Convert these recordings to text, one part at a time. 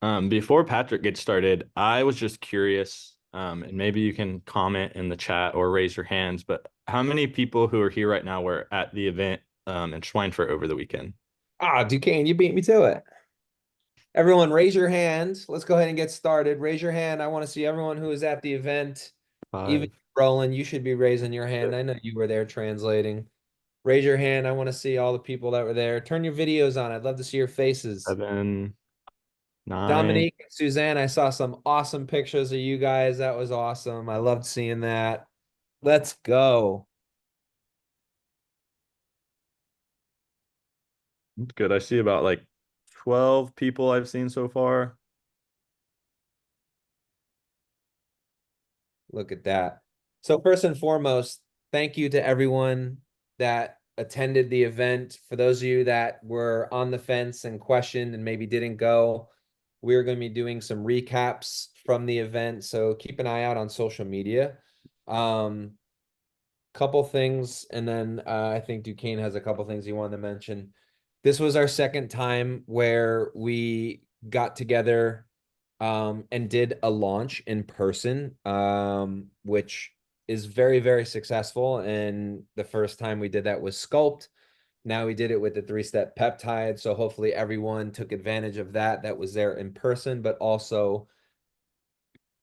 Before Patrick gets started, I was just curious, and maybe you can comment in the chat or raise your hands, but how many people who are here right now were at the event in Schweinfurt over the weekend? Ah, Duquesne, you beat me to it. Everyone, raise your hand. Let's go ahead and get started. Raise your hand. I want to see everyone who is at the event. Even Five, Roland, you should be raising your hand. I know you were there translating. Raise your hand. I want to see all the people that were there. Turn your videos on. I'd love to see your faces. 7, 9. Dominique, Suzanne, I saw some awesome pictures of you guys. That was awesome. I loved seeing that. Let's go. Good. I see about like 12 people I've seen so far. Look at that. So first and foremost, thank you to everyone that attended the event. For those of you that were on the fence and questioned and maybe didn't go, we're going to be doing some recaps from the event. So keep an eye out on social media. Um, Couple things, and then I think Duquesne has a couple things he wanted to mention. This was our second time where we got together and did a launch in person, which is very, very successful. And the first time we did that was Sculpt. Now we did it with the three-step peptide. So hopefully everyone took advantage of that that was there in person, but also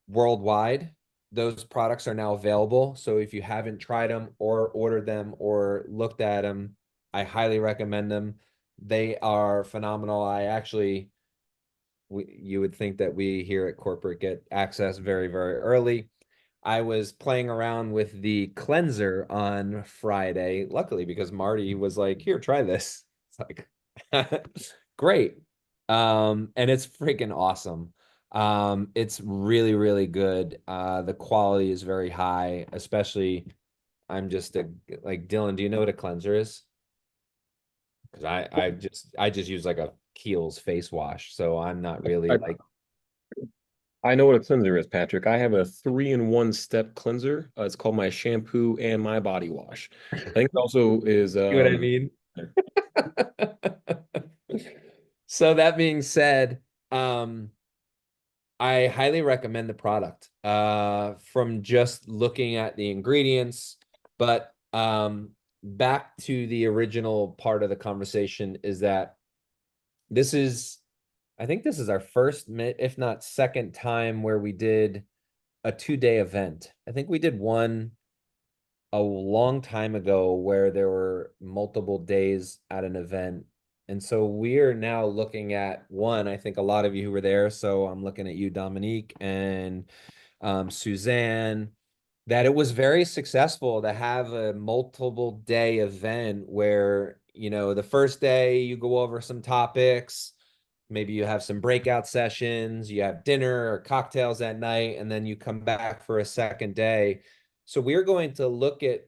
worldwide. Those products are now available. So if you haven't tried them or ordered them or looked at them, I highly recommend them. They are phenomenal. You would think that we here at corporate get access very, very early. I was playing around with the cleanser on Friday, luckily, because Marty was like, here, try this. It's like, great. And it's freaking awesome. It's really, really good. The quality is very high, especially I'm just like Dylan, do you know what a cleanser is? Because I just use like a Kiehl's face wash, so I'm not really I, like I know what a cleanser is, Patrick. I have a three-in-one step cleanser. It's called my shampoo and my body wash. I think it also is see what I mean? So that being said, um, I highly recommend the product from just looking at the ingredients. But back to the original part of the conversation is that this is, I think this is our first, if not second time where we did a 2-day event. I think we did one a long time ago where there were multiple days at an event. And so we're now looking at one, I think a lot of you who were there. So I'm looking at you, Dominique, and Suzanne, that it was very successful to have a multiple day event where, the first day you go over some topics, maybe you have some breakout sessions, you have dinner or cocktails at night, and then you come back for a second day. So we're going to look at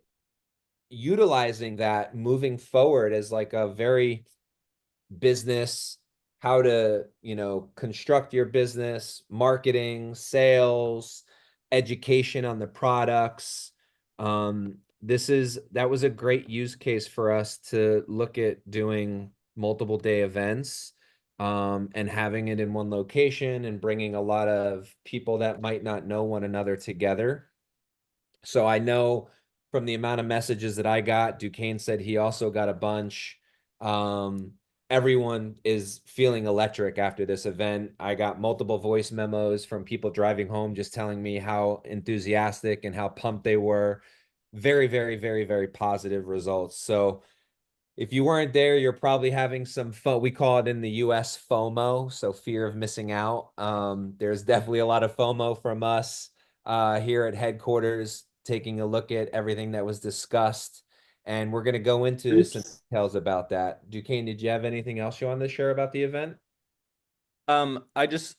utilizing that moving forward as like a very business, how to, construct your business, marketing, sales, education on the products. That was a great use case for us to look at doing multiple day events, and having it in one location and bringing a lot of people that might not know one another together. So I know from the amount of messages that I got, Duquesne said he also got a bunch. Um, Everyone is feeling electric after this event. I got multiple voice memos from people driving home just telling me how enthusiastic and how pumped they were. Very, very, very, very positive results. So if you weren't there, you're probably having some fun. We call it in the US FOMO, so fear of missing out. There's definitely a lot of FOMO from us here at headquarters, taking a look at everything that was discussed. And we're going to go into some details about that. Duquesne, did you have anything else you wanted to share about the event? I just,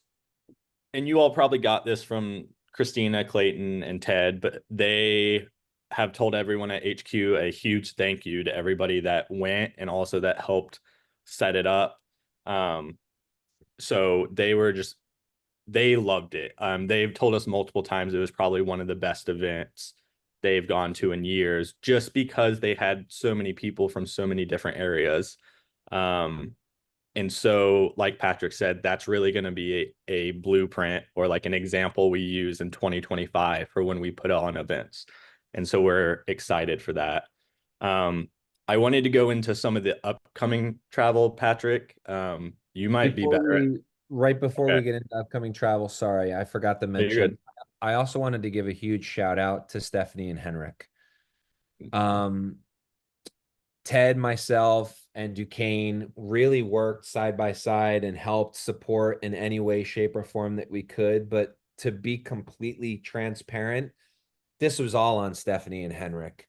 and you all probably got this from Christina, Clayton, and Ted, but they have told everyone at HQ a huge thank you to everybody that went and also that helped set it up. Um, so they loved it. They've told us multiple times it was probably one of the best events they've gone to in years, just because they had so many people from so many different areas. Um, And so, like Patrick said, that's really going to be a blueprint or like an example we use in 2025 for when we put on events. And so we're excited for that. Um, I wanted to go into some of the upcoming travel, Patrick. You might be Before better at. we, right before Okay. we get into upcoming travel, sorry, I forgot to You're mention. good. I also wanted to give a huge shout out to Stephanie and Henrik. Um, Ted, myself, and Duquesne really worked side by side and helped support in any way, shape, or form that we could. But to be completely transparent, this was all on Stephanie and Henrik.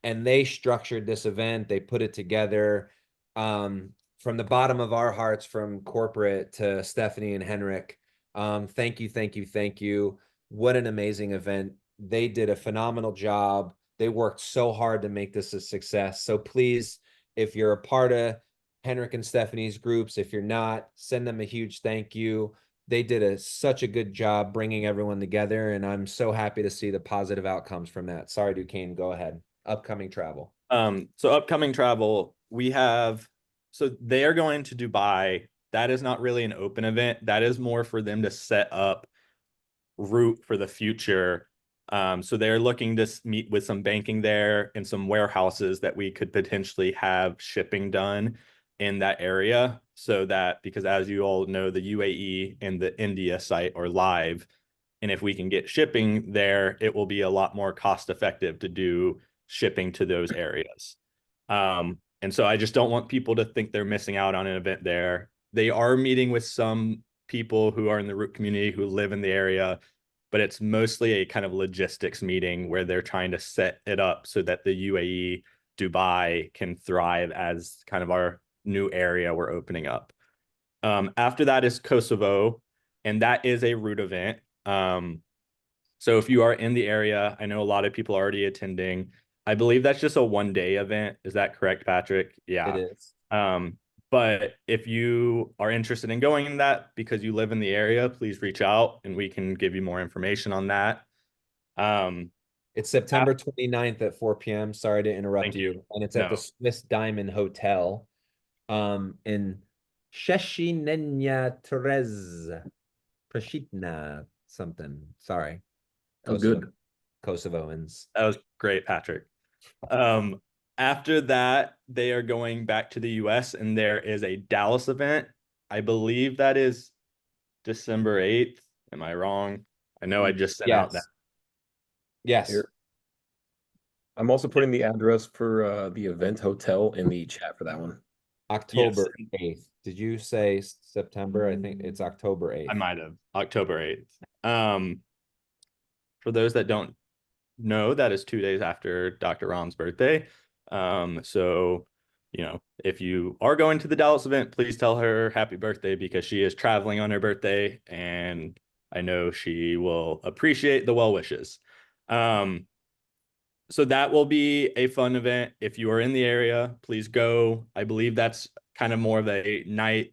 And they structured this event, they put it together. From the bottom of our hearts, from corporate to Stephanie and Henrik. Thank you, thank you, thank you. What an amazing event. They did a phenomenal job. They worked so hard to make this a success. So please, if you're a part of Henrik and Stephanie's groups, if you're not, send them a huge thank you. They did such a good job bringing everyone together, and I'm so happy to see the positive outcomes from that. Sorry, Duquesne, go ahead. Upcoming travel. So upcoming travel, we have, so they are going to Dubai. That is not really an open event. That is more for them to set up route for the future. So they're looking to meet with some banking there and some warehouses that we could potentially have shipping done in that area. So that, because as you all know, the UAE and the India site are live. And if we can get shipping there, it will be a lot more cost effective to do shipping to those areas. And so I just don't want people to think they're missing out on an event there. They are meeting with some people who are in the root community who live in the area, but it's mostly a kind of logistics meeting where they're trying to set it up so that the UAE, Dubai can thrive as kind of our new area we're opening up. After that is Kosovo, and that is a root event. So if you are in the area, I know a lot of people are already attending. I believe that's just a 1 day event. Is that correct, Patrick? It Yeah. is. But if you are interested in going in that because you live in the area, please reach out and we can give you more information on that. Um, It's September 29th at 4 p.m. Sorry to interrupt thank you. you. And it's at the No. Swiss Diamond Hotel in Sheshinenya Terez Prashitna something. Sorry. Oh, Kosovo. good. Kosovoans. That was great, Patrick. Um, After that, they are going back to the US and there is a Dallas event. I believe that is December 8th. Am I wrong? I know I just sent out that. Yes. Yes. Here. I'm also putting the address for the event hotel in the chat for that one. Yes, October 8th. Did you say September? I think it's October 8th. I might have. October 8th. For those that don't know, that is 2 days after Dr. Rom's birthday. So, if you are going to the Dallas event, please tell her happy birthday because she is traveling on her birthday, and I know she will appreciate the well wishes. So that will be a fun event. If you are in the area, please go. I believe that's kind of more of a night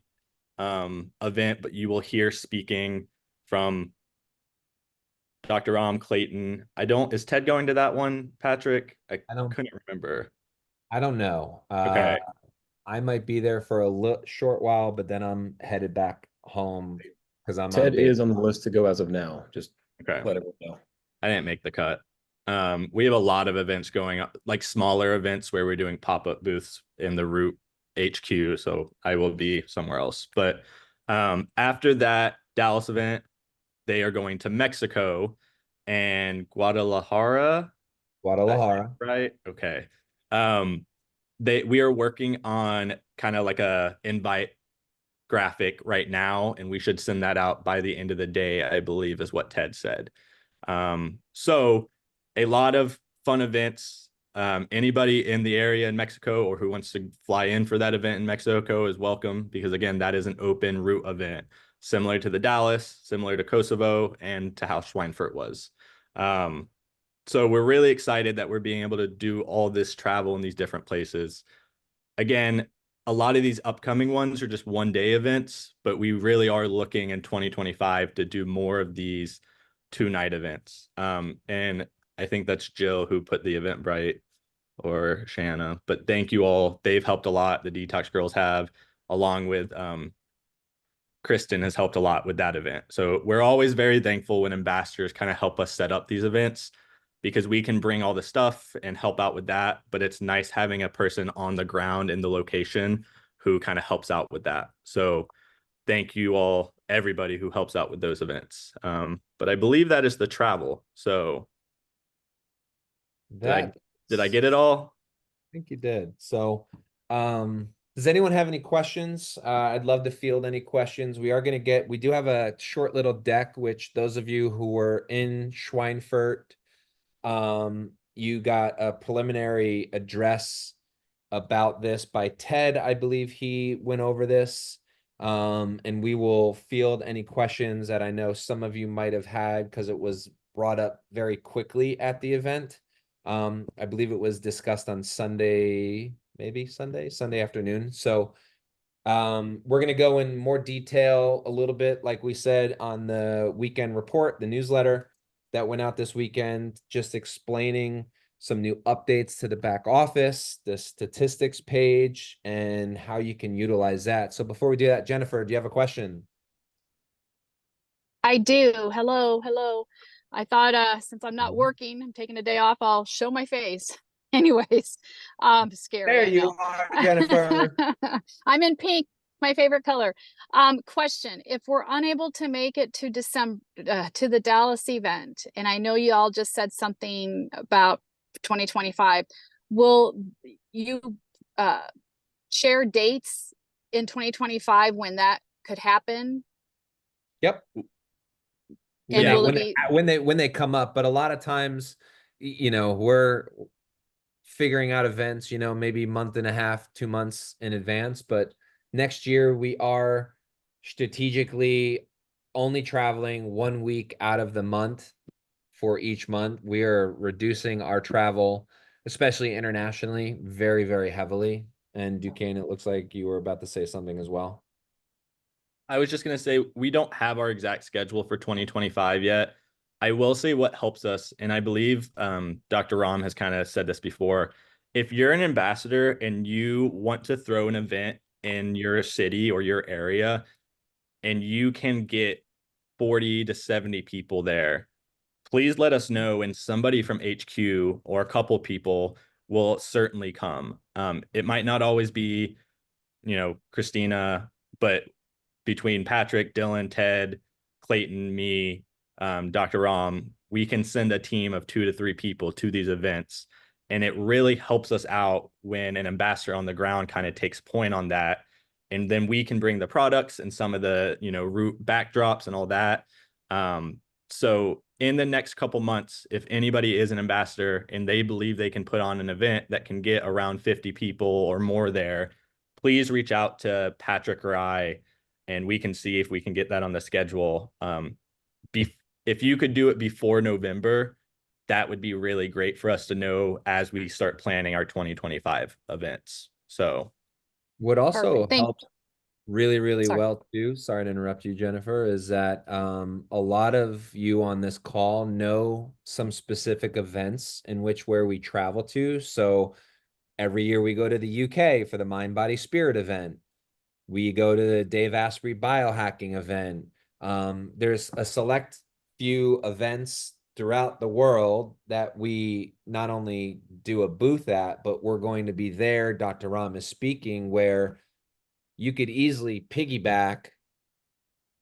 event, but you will hear speaking from Dr. Ram Clayton. Is Ted going to that one, Patrick? I I don't couldn't remember. I don't know. Okay. I might be there for a short while, but then I'm headed back home because I'm on Ted base. is on the list to go as of now. Just Okay. let everyone know. I didn't make the cut. We have a lot of events going on, like smaller events where we're doing pop-up booths in the Root HQ. So I will be somewhere else. But after that Dallas event, they are going to Mexico and Guadalajara. Did I say it Guadalajara. right? Okay. Um, we are working on kind of like a invite graphic right now, and we should send that out by the end of the day, I believe, is what Ted said. So a lot of fun events. Anybody in the area in Mexico or who wants to fly in for that event in Mexico is welcome because again, that is an open route event, similar to the Dallas, similar to Kosovo, and to how Schweinfurt was. So we're really excited that we're being able to do all this travel in these different places. Again, a lot of these upcoming ones are just 1 day events, but we really are looking in 2025 to do more of these 2 night events. And I think that's Jill who put the Eventbrite or Shanna, but thank you all. They've helped a lot. The Detox girls have. along with Kristen has helped a lot with that event. So we're always very thankful when ambassadors kind of help us set up these events because we can bring all the stuff and help out with that. But it's nice having a person on the ground in the location who kind of helps out with that. So thank you all, everybody who helps out with those events. But I believe that is the travel. So That did I get it all? I think you did. So, does anyone have any questions? I'd love to field any questions. We do have a short little deck, which those of you who were in Schweinfurt, you got a preliminary address about this by Ted. I believe he went over this. And we will field any questions that I know some of you might have had because it was brought up very quickly at the event. I believe it was discussed on Sunday, maybe Sunday afternoon. So we're going to go in more detail a little bit, like we said, on the weekend report, the newsletter that went out this weekend, just explaining some new updates to the back office, the statistics page, and how you can utilize that. So before we do that, Jennifer, do you have a question? I do. Hello, hello. I thought since I'm not working, I'm taking a day off, I'll show my face. Anyways, scary. There I you know. are, Jennifer. I'm in pink, my favorite color. Question: if we're unable to make it to December to the Dallas event, and I know you all just said something about 2025, will you share dates in 2025 when that could happen? Yep. And Yeah, will it be when they come up, but a lot of times, we're figuring out events, maybe month and a half, 2 months in advance. But next year we are strategically only traveling 1 week out of the month for each month. We are reducing our travel, especially internationally, very, very heavily. And Duquesne, it looks like you were about to say something as well. I was just going to say, we don't have our exact schedule for 2025 yet. I will say what helps us, and I believe Dr. Ram has kind of said this before. If you're an ambassador and you want to throw an event in your city or your area, and you can get 40 to 70 people there, please let us know, and somebody from HQ or a couple people will certainly come. It might not always be, Christina, but between Patrick, Dylan, Ted, Clayton, me, Dr. Ram, we can send a team of 2 to 3 people to these events. And it really helps us out when an ambassador on the ground kind of takes point on that. And then we can bring the products and some of the, route backdrops and all that. So in the next couple months, if anybody is an ambassador and they believe they can put on an event that can get around 50 people or more there, please reach out to Patrick or I, and we can see if we can get that on the schedule. If you could do it before November, that would be really great for us to know as we start planning our 2025 events. So what also perfect? helps really, really Sorry. well too, sorry to interrupt you, Jennifer, is that a lot of you on this call know some specific events in where we travel to. So every year we go to the UK for the Mind Body Spirit event. We go to the Dave Asprey biohacking event. There's a select few events throughout the world that we not only do a booth at, but we're going to be there. Dr. Ram is speaking, where you could easily piggyback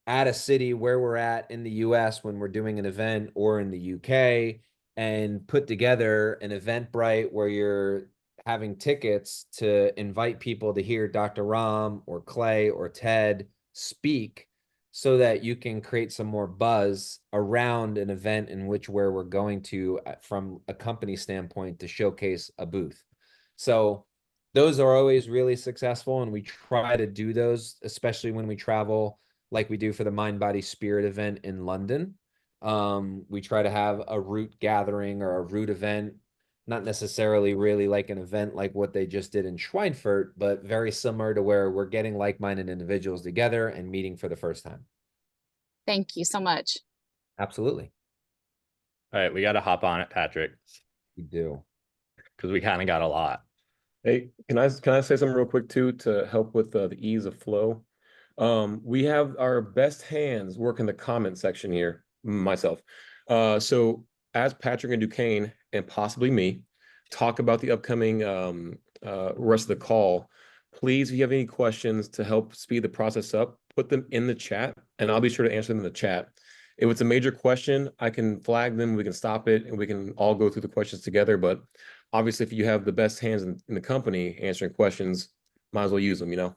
at a city where we're at in the US when we're doing an event, or in the UK, and put together an Eventbrite where you're having tickets to invite people to hear Dr. Ram or Clay or Ted speak, so that you can create some more buzz around an event in where we're going to, from a company standpoint, to showcase a booth. So those are always really successful, and we try to do those, especially when we travel, like we do for the Mind Body Spirit event in London. We try to have a root gathering or a root event, not necessarily really like an event like what they just did in Schweinfurt, but very similar to where we're getting like-minded individuals together and meeting for the first time. Thank you so much. Absolutely. all right, we got to hop on it, Patrick, We do. because we kind of got a lot. Hey, can I say something real quick too to help with the ease of flow? We have our best hands work in the comment section here, myself. So as Patrick and Duquesne and possibly me talk about the upcoming rest of the call, please, if you have any questions to help speed the process up, put them in the chat, and I'll be sure to answer them in the chat. If it's a major question, I can flag them, we can stop it, and we can all go through the questions together. But obviously, if you have the best hands in the company answering questions, might as well use them, you know?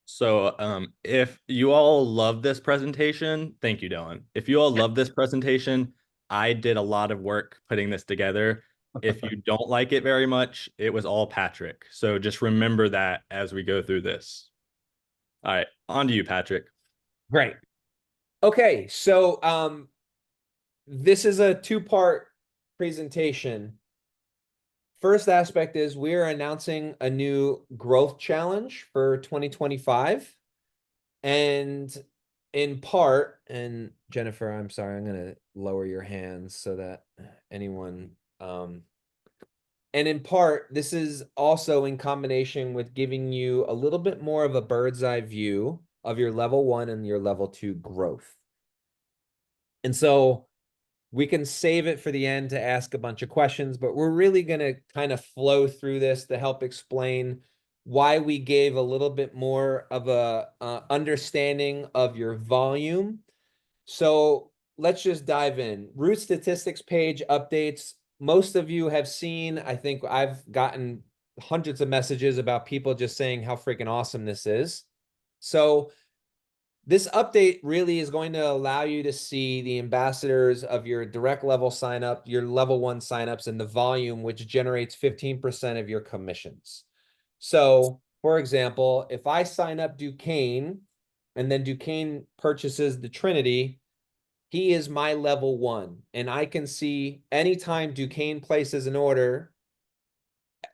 So if you all love this presentation, thank you, Dylan. If you all love this presentation, I did a lot of work putting this together. If you don't like it very much, it was all Patrick. So just remember that as we go through this. All right, on to you, Patrick. Great. Okay, so this is a two-part presentation. First aspect is we're announcing a new growth challenge for 2025. And in part, and Jennifer, I'm sorry, I'm going to lower your hands so that anyone, and in part, this is also in combination with giving you a little bit more of a bird's eye view of your level 1 and your level 2 growth. And so we can save it for the end to ask a bunch of questions, but we're really going to kind of flow through this to help explain why we gave a little bit more of a understanding of your volume. So let's just dive in. Root statistics page updates. Most of you have seen, I think I've gotten hundreds of messages about people just saying how freaking awesome this is. So this update really is going to allow you to see the ambassadors of your direct level sign up, your level 1 signups, and the volume, which generates 15% of your commissions. So, for example, if I sign up Duquesne and then Duquesne purchases the Trinity, he is my level 1. And I can see anytime Duquesne places an order,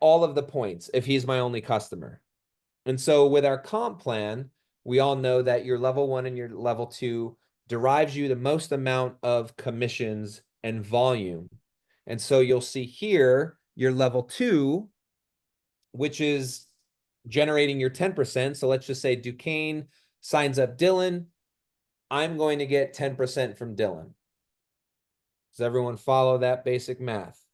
all of the points if he's my only customer. And so with our comp plan, we all know that your level 1 and your level 2 derives you the most amount of commissions and volume. And so you'll see here your level 2, which is generating your 10%. So let's just say Duquesne signs up Dylan. I'm going to get 10% from Dylan. Does everyone follow that basic math?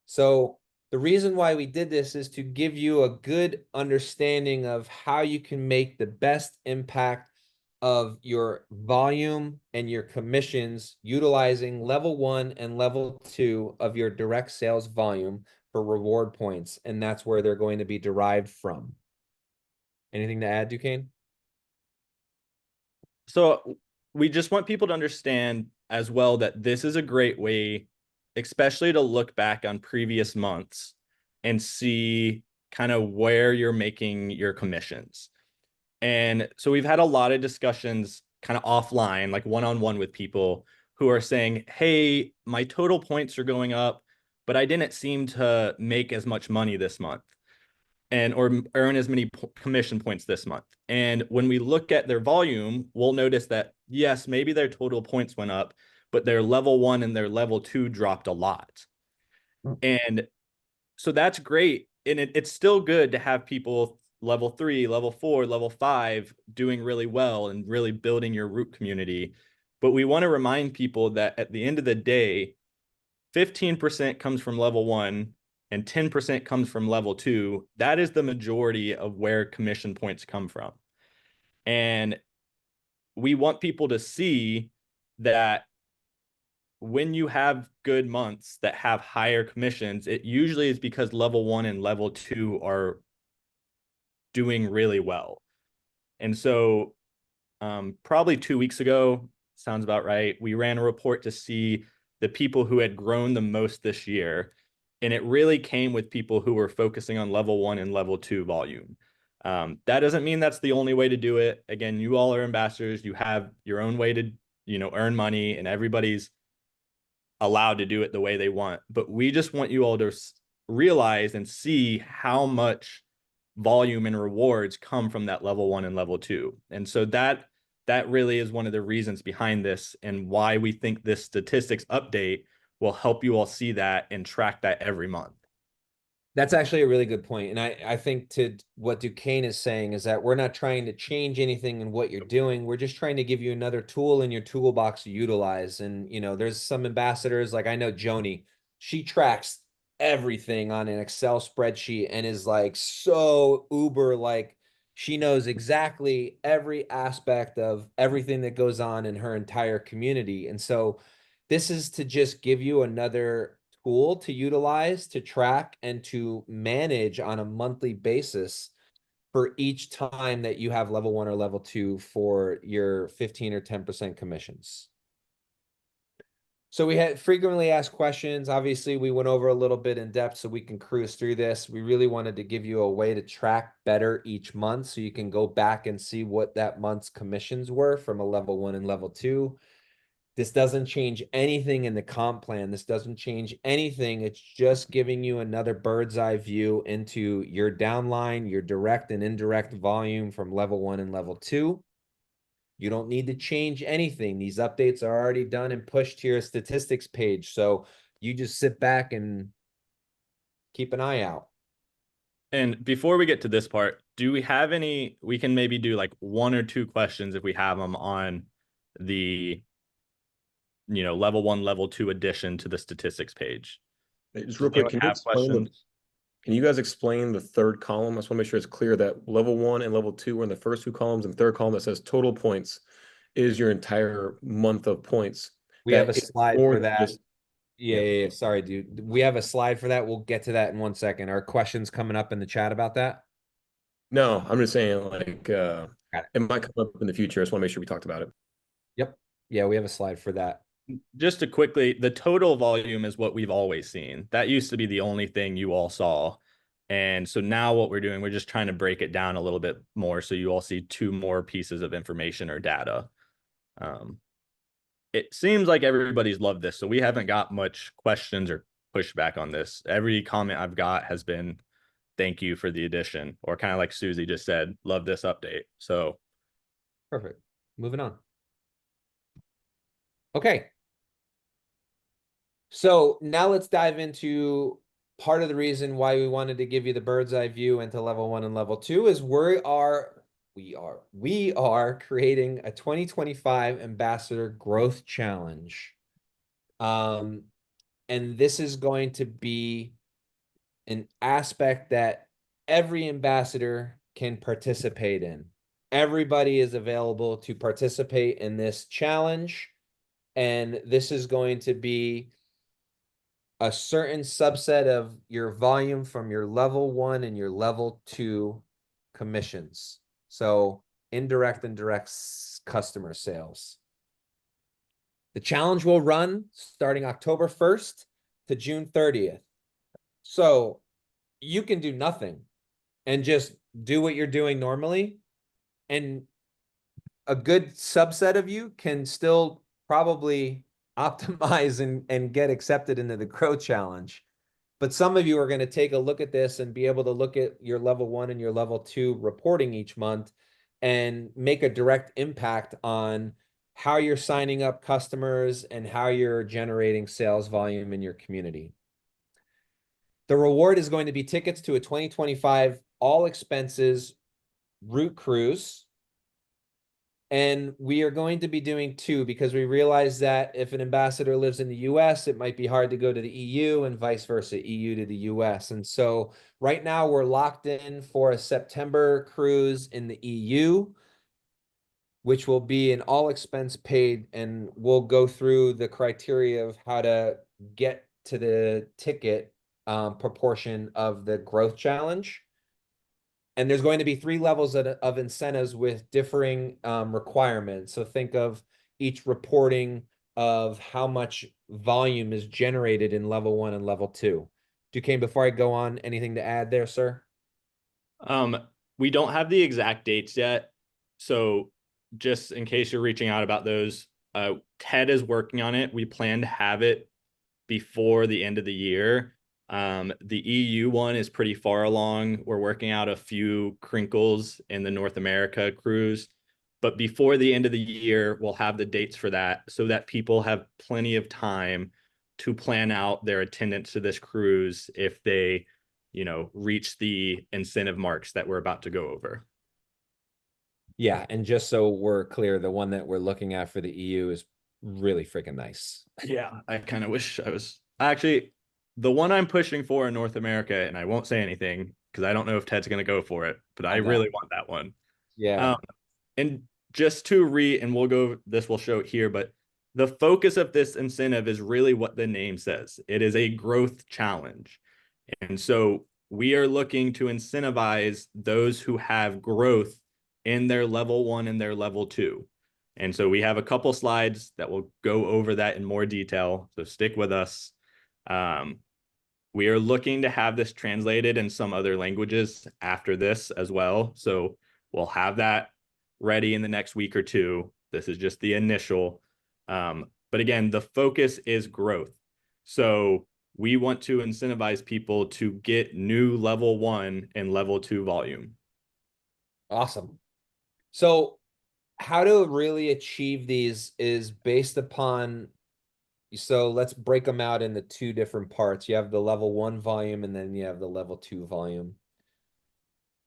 So the reason why we did this is to give you a good understanding of how you can make the best impact of your volume and your commissions utilizing level 1 and level 2 of your direct sales volume for reward points. And that's where they're going to be derived from. Anything to add, Duquesne? So we just want people to understand as well that this is a great way, especially to look back on previous months and see kind of where you're making your commissions. And so we've had a lot of discussions kind of offline, like one-on-one with people who are saying, hey, my total points are going up, but I didn't seem to make as much money this month and or earn as many commission points this month. And when we look at their volume, we'll notice that, yes, maybe their total points went up, but their level 1 and their level 2 dropped a lot. And so that's great. And it's still good to have people level 3, level 4, level 5 doing really well and really building your root community. But we want to remind people that at the end of the day, 15% comes from level 1 and 10% comes from level 2. That is the majority of where commission points come from. And we want people to see that when you have good months that have higher commissions, it usually is because level 1 and level 2 are doing really well. And so probably 2 weeks ago, sounds about right, we ran a report to see the people who had grown the most this year. And it really came with people who were focusing on level 1 and level 2 volume. That doesn't mean that's the only way to do it. Again, you all are ambassadors. You have your own way to, earn money, and everybody's allowed to do it the way they want. But we just want you all to realize and see how much volume and rewards come from that level 1 and level 2. And so that really is one of the reasons behind this and why we think this statistics update will help you all see that and track that every month. That's actually a really good point. And I think to what Duquesne is saying is that we're not trying to change anything in what you're doing. We're just trying to give you another tool in your toolbox to utilize. And, you know, there's some ambassadors, like I know Joni, she tracks everything on an Excel spreadsheet and is like so uber, like she knows exactly every aspect of everything that goes on in her entire community. And so this is to just give you another tool to utilize, to track, and to manage on a monthly basis for each time that you have level 1 or level 2 for your 15 or 10% commissions. So we had frequently asked questions. Obviously, we went over a little bit in depth so we can cruise through this. We really wanted to give you a way to track better each month so you can go back and see what that month's commissions were from a level 1 and level 2. This doesn't change anything in the comp plan. This doesn't change anything. It's just giving you another bird's eye view into your downline, your direct and indirect volume from level 1 and level 2. You don't need to change anything. These updates are already done and pushed to your statistics page. So you just sit back and keep an eye out. And before we get to this part, do we have any, we can maybe do like 1 or 2 questions if we have them on the, you know, level 1, level 2 addition to the statistics page. Hey, just Does real quick, anyone can you have explain questions? can you guys explain the third column? I just want to make sure it's clear that level 1 and level 2 are in the first 2 columns, and third column that says total points is your entire month of points. We have a That is slide more for than that. just Yeah. Sorry, dude. We have a slide for that. We'll get to that in 1 second. Are questions coming up in the chat about that? no, I'm just saying like Got it. it might come up in the future. I just want to make sure we talked about it. Yep. Yeah, we have a slide for that. Just to quickly, the total volume is what we've always seen. That used to be the only thing you all saw. And so now what we're doing, we're just trying to break it down a little bit more so you all see 2 more pieces of information or data. It seems like everybody's loved this, so we haven't got much questions or pushback on this. Every comment I've got has been thank you for the addition, or kind of like Susie just said, love this update. So Perfect. Moving on. Okay. So now let's dive into part of the reason why we wanted to give you the bird's eye view into level 1 and level 2 is we are creating a 2025 Ambassador Growth Challenge. And this is going to be an aspect that every ambassador can participate in. Everybody is available to participate in this challenge. And this is going to be a certain subset of your volume from your level 1 and your level 2 commissions. So indirect and direct customer sales. The challenge will run starting October 1st to June 30th. So you can do nothing and just do what you're doing normally. And a good subset of you can still probably optimize and get accepted into the growth challenge. But some of you are going to take a look at this and be able to look at your level 1 and your level 2 reporting each month and make a direct impact on how you're signing up customers and how you're generating sales volume in your community. The reward is going to be tickets to a 2025 all expenses route cruise. And we are going to be doing 2 because we realize that if an ambassador lives in the US, it might be hard to go to the EU and vice versa, EU to the US. And so right now we're locked in for a September cruise in the EU, which will be an all expense paid. And we'll go through the criteria of how to get to the ticket proportion of the growth challenge. And there's going to be 3 levels of incentives with differing requirements. So think of each reporting of how much volume is generated in level 1 and level 2. Duquesne, before I go on, anything to add there, sir? we don't have the exact dates yet. So just in case you're reaching out about those, Ted is working on it. We plan to have it before the end of the year. The EU one is pretty far along. We're working out a few crinkles in the North America cruise, but before the end of the year, we'll have the dates for that so that people have plenty of time to plan out their attendance to this cruise if they reach the incentive marks that we're about to go over. Yeah, and just so we're clear, the one that we're looking at for the EU is really freaking nice. Yeah, I kind of wish I was actually the one I'm pushing for in North America, and I won't say anything because I don't know if Ted's going to go for it, but I really want that one. Yeah. And just to and we'll go, this will show it here, but the focus of this incentive is really what the name says. It is a growth challenge. And so we are looking to incentivize those who have growth in their level 1 and their level 2. And so we have a couple slides that will go over that in more detail. So stick with us. We are looking to have this translated in some other languages after this as well. So we'll have that ready in the next week or two. This is just the initial. But again, the focus is growth. So we want to incentivize people to get new level 1 and level 2 volume. Awesome. So how to really achieve these is based upon, so let's break them out into two different parts. You have the level 1 volume and then you have the level 2 volume.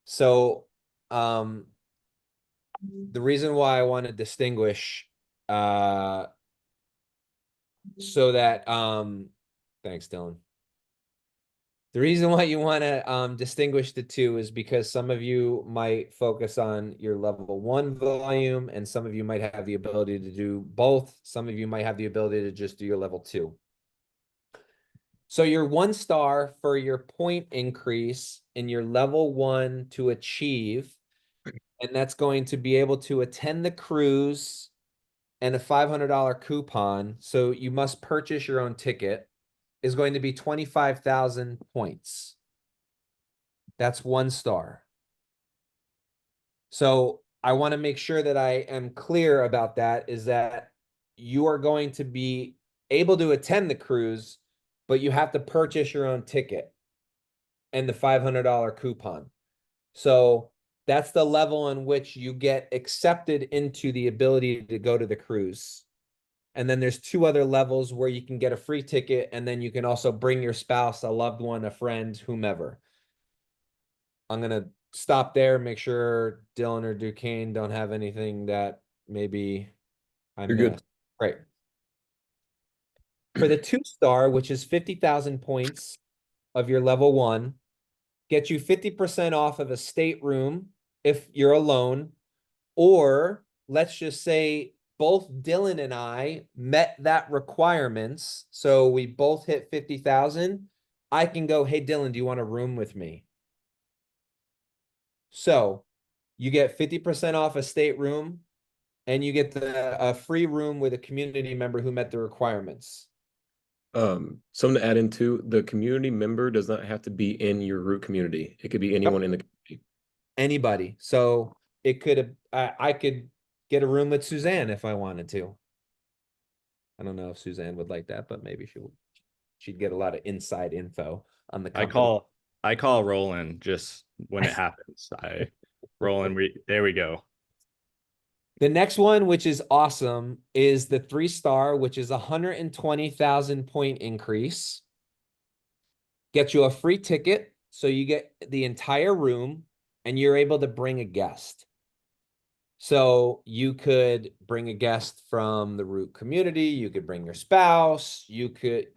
So the reason why I want to distinguish so that thanks, Dylan. The reason why you want to distinguish the two is because some of you might focus on your level 1 volume, and some of you might have the ability to do both. Some of you might have the ability to just do your level 2. So your 1 star for your point increase in your level 1 to achieve, and that's going to be able to attend the cruise and a $500 coupon. So you must purchase your own ticket, is going to be 25,000 points. That's 1 star. So I want to make sure that I am clear about that, is that you are going to be able to attend the cruise, but you have to purchase your own ticket and the $500 coupon. So that's the level in which you get accepted into the ability to go to the cruise. And then there's 2 other levels where you can get a free ticket, and then you can also bring your spouse, a loved one, a friend, whomever. I'm going to stop there, make sure Dylan or Duquesne don't have anything that maybe I You're missed. good. Great. For the 2 star, which is 50,000 points of your level 1, get you 50% off of a stateroom if you're alone, or let's just say both Dylan and I met that requirements. So we both hit 50,000. I can go, hey, Dylan, do you want a room with me? So you get 50% off a stateroom, and you get a free room with a community member who met the requirements. Something to add into, the community member does not have to be in your root community. It could be anyone in the community. Anybody. So it could, I could get a room with Suzanne if I wanted to. I don't know if Suzanne would like that, but maybe she'd get a lot of inside info on the company. I call Roland just when it happens. Roland, there we go. The next one, which is awesome, is the 3 star, which is 120,000 point increase. Get you a free ticket, so you get the entire room, and you're able to bring a guest. So you could bring a guest from the root community. You could bring your spouse. You could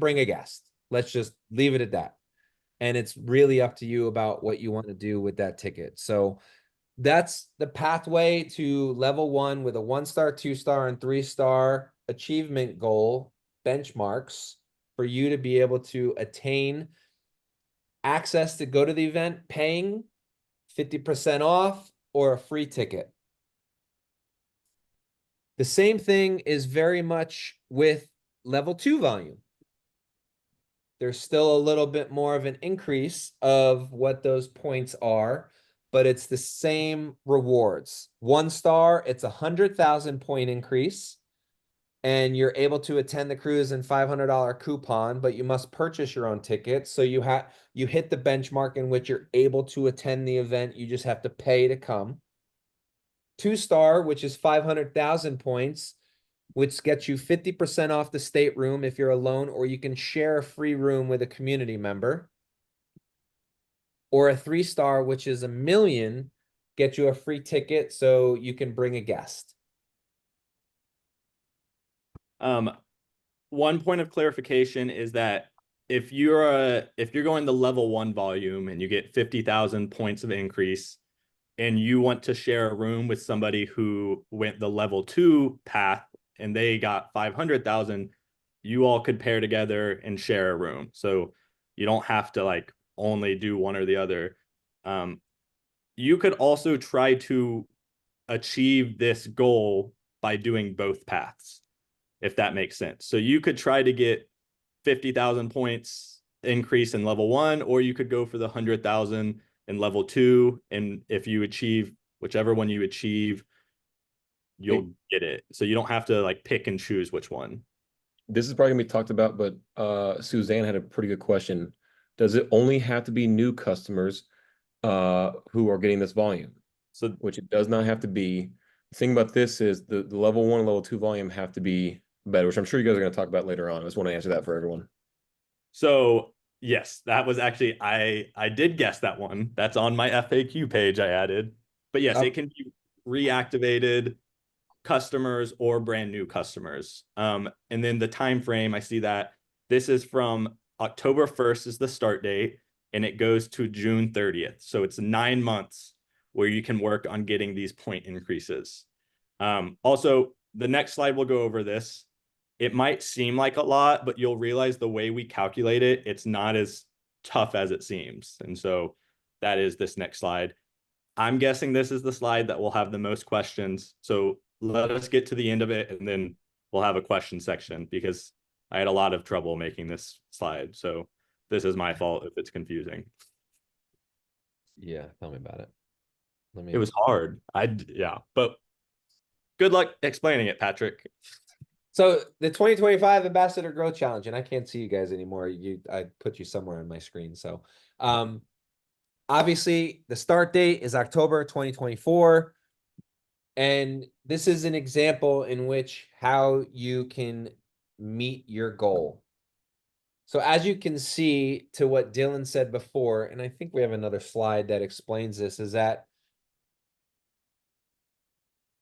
bring a guest. Let's just leave it at that. And it's really up to you about what you want to do with that ticket. So that's the pathway to level 1 with a 1 star, 2 star, and 3 star achievement goal benchmarks for you to be able to attain access to go to the event, paying 50% off or a free ticket. The same thing is very much with level 2 volume. There's still a little bit more of an increase of what those points are, but it's the same rewards. 1 star, it's 100,000 point increase, and you're able to attend the cruise and $500 coupon, but you must purchase your own ticket. So you hit the benchmark in which you're able to attend the event. You just have to pay to come. 2 star, which is 500,000 points, which gets you 50% off the stateroom if you're alone, or you can share a free room with a community member. Or a 3-star, which is $1 million, get you a free ticket so you can bring a guest. One point of clarification is that if you're going the level 1 volume and you get 50,000 points of increase, and you want to share a room with somebody who went the level 2 path and they got 500,000, you all could pair together and share a room. So you don't have to like only do one or the other. You could also try to achieve this goal by doing both paths, if that makes sense. So you could try to get 50,000 points increase in level 1, or you could go for the 100,000 in level 2. And if you achieve whichever one you achieve, you'll get it. So you don't have to like pick and choose which one. This is probably gonna be talked about, but Suzanne had a pretty good question. Does it only have to be new customers who are getting this volume? So which it does not have to be. The thing about this is the level 1 and level 2 volume have to be better, which I'm sure you guys are going to talk about later on. I just want to answer that for everyone. So yes, that was actually I did guess that one. That's on my FAQ page I added. But yes, it can be reactivated customers or brand new customers. And then the time frame, I see that this is from October 1st is the start date, and it goes to June 30th. So it's 9 months where you can work on getting these point increases. Also, the next slide will go over this. It might seem like a lot, but you'll realize the way we calculate it, it's not as tough as it seems. And so that is this next slide. I'm guessing this is the slide that will have the most questions. So let us get to the end of it, and then we'll have a question section, because I had a lot of trouble making this slide. So this is my fault if it's confusing. Yeah, tell me about it. It was hard. Yeah, but good luck explaining it, Patrick. So the 2025 Ambassador Growth Challenge, and I can't see you guys anymore. I put you somewhere on my screen. So obviously the start date is October 2024. And this is an example in which how you can meet your goal. So as you can see, to what Dylan said before, and I think we have another slide that explains this, is that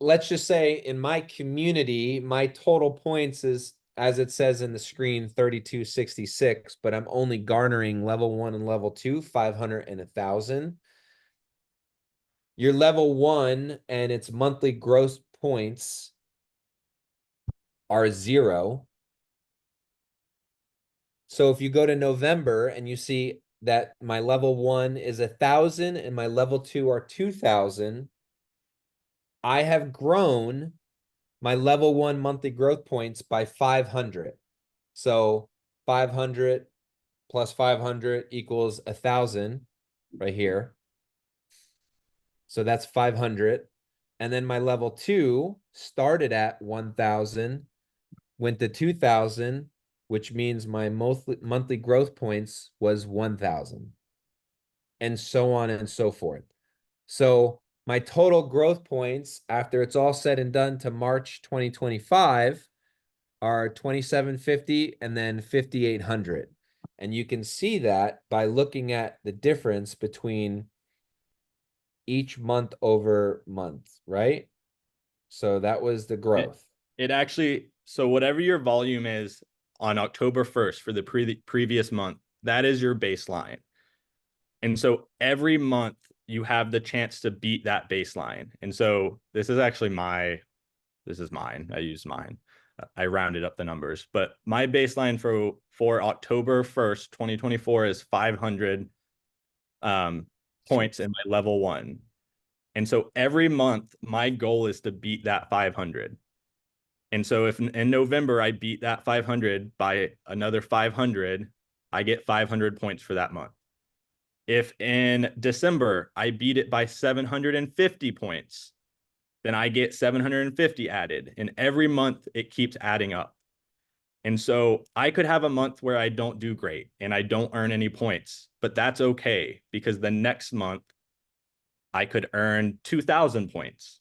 let's just say in my community, my total points is, as it says in the screen, 3266, but I'm only garnering level 1 and level 2, 500 and 1,000. Your level 1 and its monthly gross points are 0. So if you go to November and you see that my level 1 is 1,000 and my level 2 are 2,000, I have grown my level 1 monthly growth points by 500. So 500 plus 500 equals 1,000 right here. So that's 500. And then my level 2 started at 1,000, went to 2,000, which means my monthly growth points was 1,000, and so on and so forth. So my total growth points after it's all said and done to March 2025 are 2,750 and then 5,800. And you can see that by looking at the difference between each month over month, right? So that was the growth. It actually, so whatever your volume is on October 1st for the previous month, that is your baseline. And so every month you have the chance to beat that baseline. And so this is actually mine. I used mine. I rounded up the numbers, but my baseline for October 1st, 2024 is 500 points in my level 1. And so every month my goal is to beat that 500. And so if in November I beat that 500 by another 500, I get 500 points for that month. If in December I beat it by 750 points, then I get 750 added. And every month it keeps adding up. And so I could have a month where I don't do great and I don't earn any points, but that's okay, because the next month I could earn 2,000 points.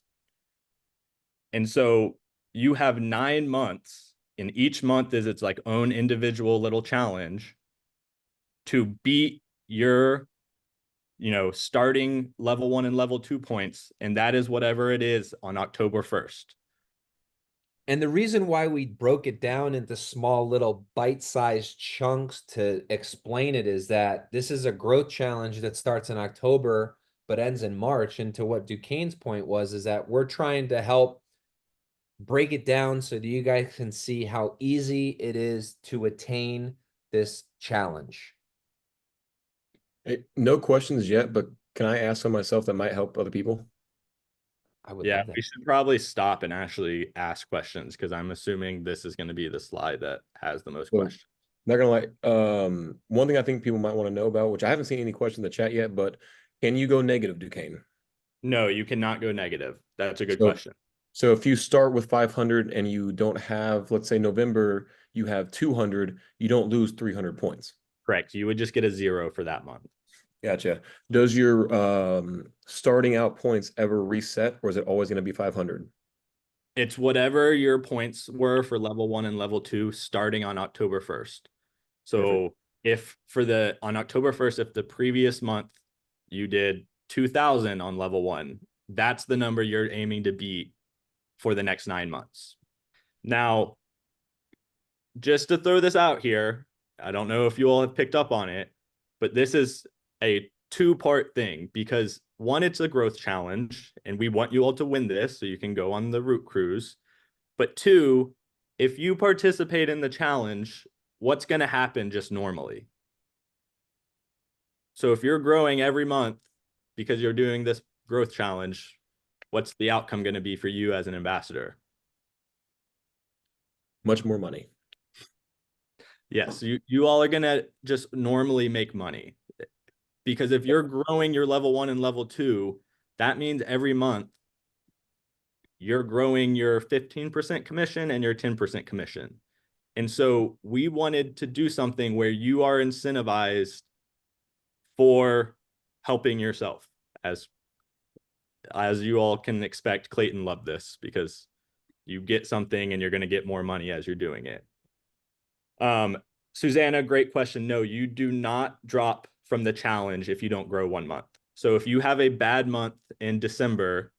And so you have 9 months, and each month is its like own individual little challenge to beat your, starting level 1 and level 2 points. And that is whatever it is on October 1st. And the reason why we broke it down into small little bite-sized chunks to explain it is that this is a growth challenge that starts in October but ends in March. And to what Duquesne's point was, is that we're trying to help break it down so that you guys can see how easy it is to attain this challenge. Hey, no questions yet, but can I ask some myself that might help other people? I would Yeah, love that. we should probably stop and actually ask questions, because I'm assuming this is going to be the slide that has the most So, questions. not gonna lie. One thing I think people might want to know about, which I haven't seen any question in the chat yet, but can you go negative, Duquesne? No, you cannot go negative. That's a good So, question. so if you start with 500 and you don't have, let's say November, you have 200, you don't lose 300 points. Correct. You would just get a 0 for that month. Gotcha. Does your starting out points ever reset, or is it always going to be 500? It's whatever your points were for level 1 and level 2 starting on October 1st. So if on October 1st, if the previous month you did 2000 on level 1, that's the number you're aiming to beat for the next 9 months. Now, just to throw this out here, I don't know if you all have picked up on it, but this is a 2-part thing, because 1, it's a growth challenge and we want you all to win this so you can go on the route cruise. But 2, if you participate in the challenge, what's going to happen just normally? So if you're growing every month because you're doing this growth challenge, what's the outcome going to be for you as an ambassador? Much more money. Yes, you all are going to just normally make money. Because if you're growing your level 1 and level 2, that means every month you're growing your 15% commission and your 10% commission. And so we wanted to do something where you are incentivized for helping yourself. As you all can expect, Clayton loved this, because you get something and you're going to get more money as you're doing it. Susanna, great question. No, you do not drop from the challenge if you don't grow 1 month. So if you have a bad month in December,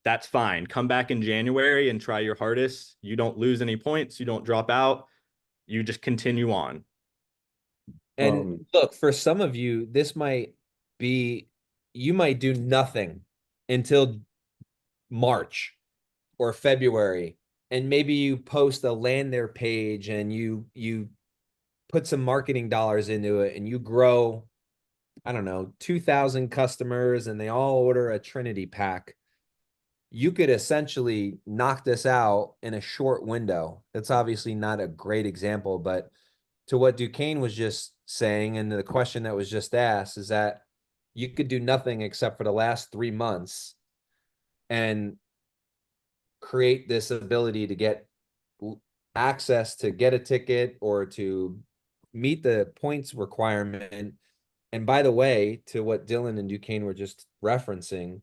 that's fine. Come back in January and try your hardest. You don't lose any points. You don't drop out. You just continue on. And look, for some of you, this might be, you might do nothing until March or February, and maybe you post a land there page and you put some marketing dollars into it and you grow, I don't know, 2,000 customers and they all order a Trinity pack. You could essentially knock this out in a short window. That's obviously not a great example, but to what Duquesne was just saying, and the question that was just asked, is that you could do nothing except for the last 3 months and create this ability to get access to get a ticket or to meet the points requirement. And by the way, to what Dylan and Duquesne were just referencing,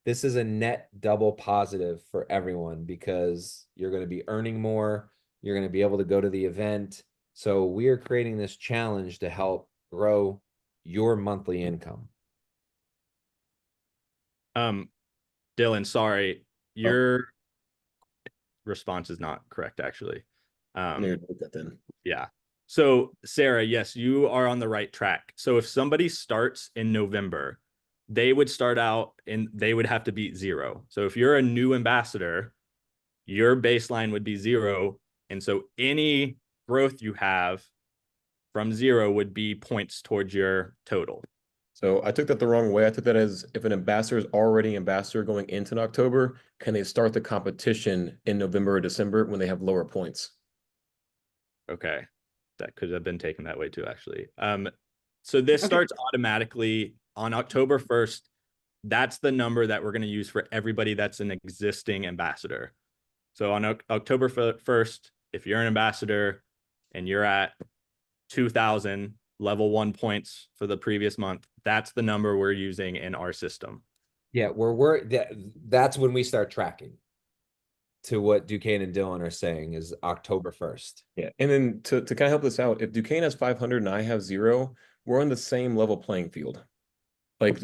this is a net double positive for everyone, because you're going to be earning more. You're going to be able to go to the event. So we are creating this challenge to help grow your monthly income. Dylan, sorry, your response is not correct, actually. Yeah. So Sarah, yes, you are on the right track. So if somebody starts in November, they would start out and they would have to beat 0. So if you're a new ambassador, your baseline would be 0. And so any growth you have from 0 would be points towards your total. So I took that the wrong way. I took that as, if an ambassador is already ambassador going into October, can they start the competition in November or December when they have lower points? Okay. That could have been taken that way too, actually. So this starts automatically on October 1st. That's the number that we're going to use for everybody that's an existing ambassador. So on October 1st, if you're an ambassador and you're at 2,000 level 1 points for the previous month, that's the number we're using in our system. Yeah, that's when we start tracking. to what Duquesne and Dylan are saying is October 1st. Yeah. And then to kind of help this out, if Duquesne has 500 and I have 0, we're on the same level playing field. Like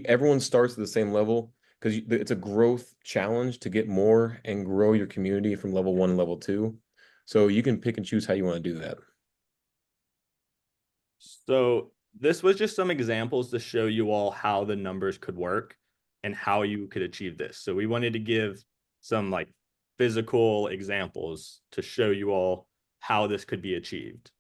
everyone starts at the same level because it's a growth challenge to get more and grow your community from level 1 to level 2. So you can pick and choose how you want to do that. So this was just some examples to show you all how the numbers could work and how you could achieve this. So we wanted to give some like physical examples to show you all how this could be achieved.